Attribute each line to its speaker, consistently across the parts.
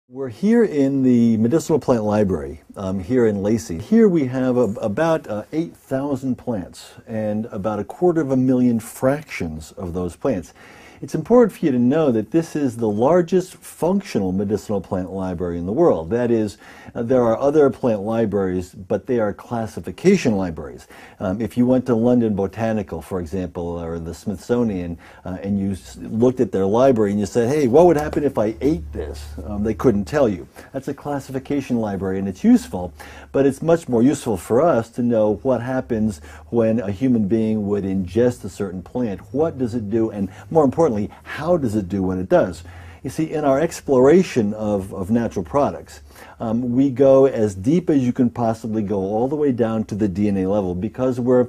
Speaker 1: We're here in the Medicinal Plant Library here in Lacey. Here we have about 8,000 plants and about 250,000 fractions of those plants. It's important for you to know that this is the largest functional medicinal plant library in the world. That is, there are other plant libraries, but they are classification libraries. If you went to London Botanical, for example, or the Smithsonian, and you looked at their library and you said, hey, what would happen if I ate this? They couldn't tell you. That's a classification library, and it's useful, but it's much more useful for us to know what happens when a human being would ingest a certain plant. What does it do? And more importantly, how does it do what it does? You see, in our exploration of natural products, we go as deep as you can possibly go, all the way down to the DNA level, because we're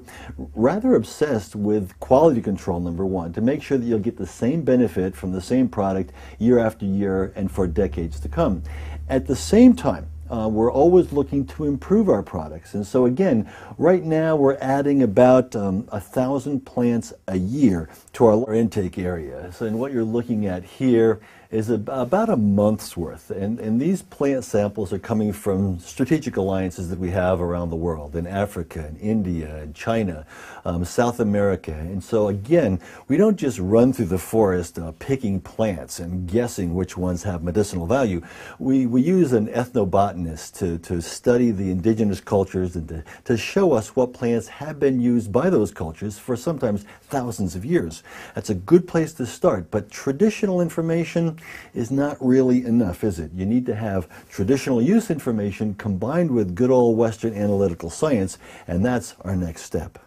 Speaker 1: rather obsessed with quality control, number one, to make sure that you'll get the same benefit from the same product year after year and for decades to come. At the same time, we're always looking to improve our products. And so again, right now we're adding about 1,000 plants a year to our intake area. So and what you're looking at here is about a month's worth. And these plant samples are coming from strategic alliances that we have around the world, in Africa, and India, and China, South America. And so again, we don't just run through the forest picking plants and guessing which ones have medicinal value. We use an ethnobotanist to study the indigenous cultures and to show us what plants have been used by those cultures for sometimes thousands of years. That's a good place to start, but traditional information is not really enough, is it? You need to have traditional use information combined with good old Western analytical science, and that's our next step.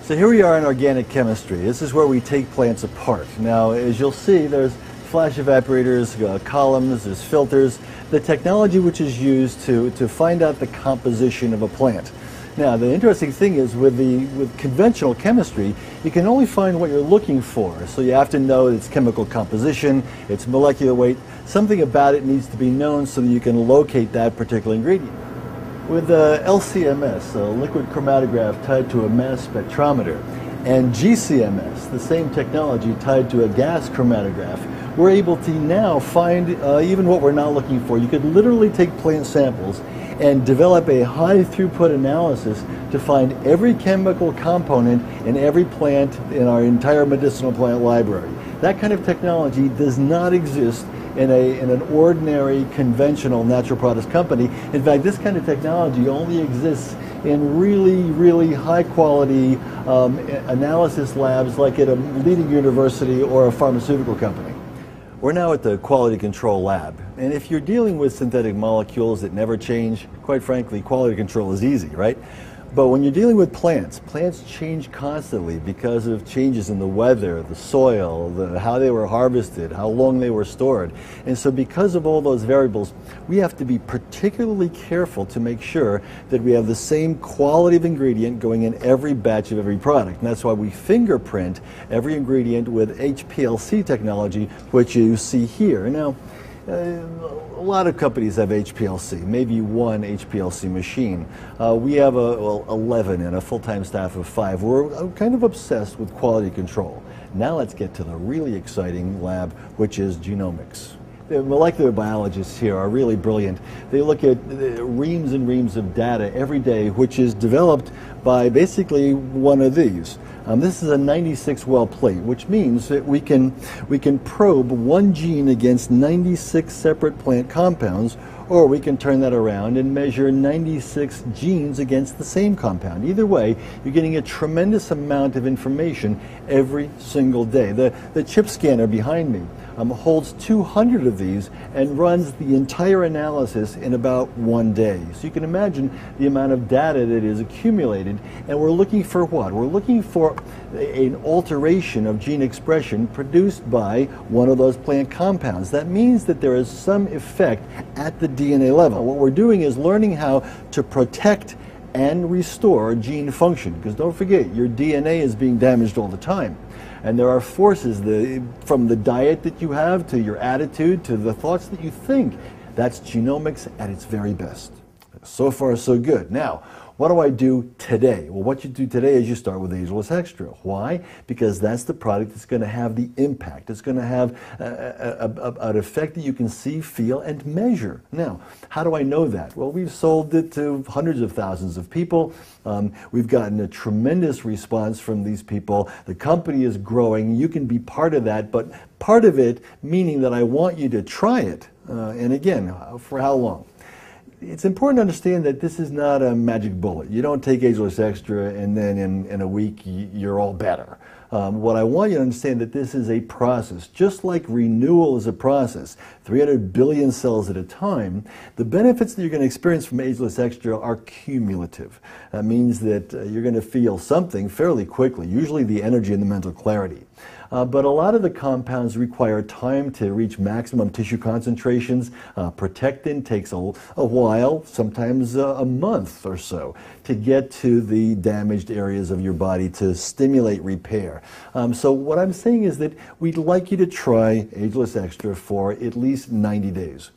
Speaker 1: So here we are in organic chemistry. This is where we take plants apart. Now, as you'll see, there's flash evaporators, columns, there's filters, the technology which is used to find out the composition of a plant. Now, the interesting thing is with conventional chemistry, you can only find what you're looking for. So you have to know its chemical composition, its molecular weight. Something about it needs to be known so that you can locate that particular ingredient. With LCMS, a liquid chromatograph tied to a mass spectrometer, and GCMS, the same technology tied to a gas chromatograph, we're able to now find even what we're not looking for. You could literally take plant samples and develop a high throughput analysis to find every chemical component in every plant in our entire medicinal plant library. That kind of technology does not exist in an ordinary conventional natural products company. In fact, this kind of technology only exists in really high quality analysis labs like at a leading university or a pharmaceutical company. We're now at the quality control lab, and if you're dealing with synthetic molecules that never change, quite frankly, quality control is easy, right? But when you're dealing with plants, plants change constantly because of changes in the weather, the soil, how they were harvested, how long they were stored. And so because of all those variables, we have to be particularly careful to make sure that we have the same quality of ingredient going in every batch of every product. And that's why we fingerprint every ingredient with HPLC technology, which you see here. Now, a lot of companies have HPLC, maybe one HPLC machine. We have 11 and a full-time staff of 5. We're kind of obsessed with quality control. Now let's get to the really exciting lab, which is genomics. The molecular biologists here are really brilliant. They look at reams and reams of data every day, which is developed by basically one of these. This is a 96-well plate, which means that we can probe one gene against 96 separate plant compounds, or we can turn that around and measure 96 genes against the same compound. Either way, you're getting a tremendous amount of information every single day. The chip scanner behind me holds 200 of these and runs the entire analysis in about 1 day. So you can imagine the amount of data that is accumulated, and we're looking for what? We're looking for an alteration of gene expression produced by one of those plant compounds. That means that there is some effect at the DNA level. What we're doing is learning how to protect and restore gene function, because don't forget, your DNA is being damaged all the time. And there are forces from the diet that you have to your attitude to the thoughts that you think. That's genomics at its very best. So far, so good. Now, What do I do today? Well, what you do today is you start with Ageless Extra. Why? Because that's the product that's going to have the impact. It's going to have an effect that you can see, feel, and measure. Now, how do I know that? Well, we've sold it to hundreds of thousands of people. We've gotten a tremendous response from these people. The company is growing. You can be part of that, but part of it meaning that I want you to try it. And again, for how long? It's important to understand that this is not a magic bullet. You don't take Ageless Extra and then in a week you're all better. What I want you to understand that this is a process. Just like renewal is a process, 300 billion cells at a time, the benefits that you're going to experience from Ageless Extra are cumulative. That means that you're going to feel something fairly quickly, usually the energy and the mental clarity. But a lot of the compounds require time to reach maximum tissue concentrations. Protectin takes a while, sometimes a month or so, to get to the damaged areas of your body to stimulate repair. So what I'm saying is that we'd like you to try Ageless Extra for at least 90 days.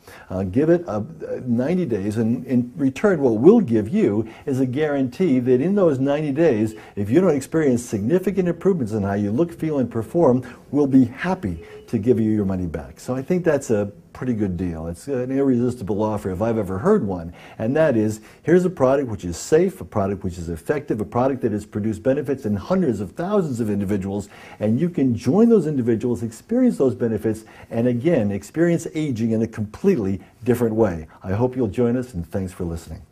Speaker 1: Give it 90 days, and in return what we'll give you is a guarantee that in those 90 days, if you don't experience significant improvements in how you look, feel, and perform, we'll be happy to give you your money back. So I think that's a pretty good deal. It's an irresistible offer if I've ever heard one. And that is, here's a product which is safe, a product which is effective, a product that has produced benefits in hundreds of thousands of individuals, and you can join those individuals, experience those benefits, and again, experience aging in a completely different way. I hope you'll join us, and thanks for listening.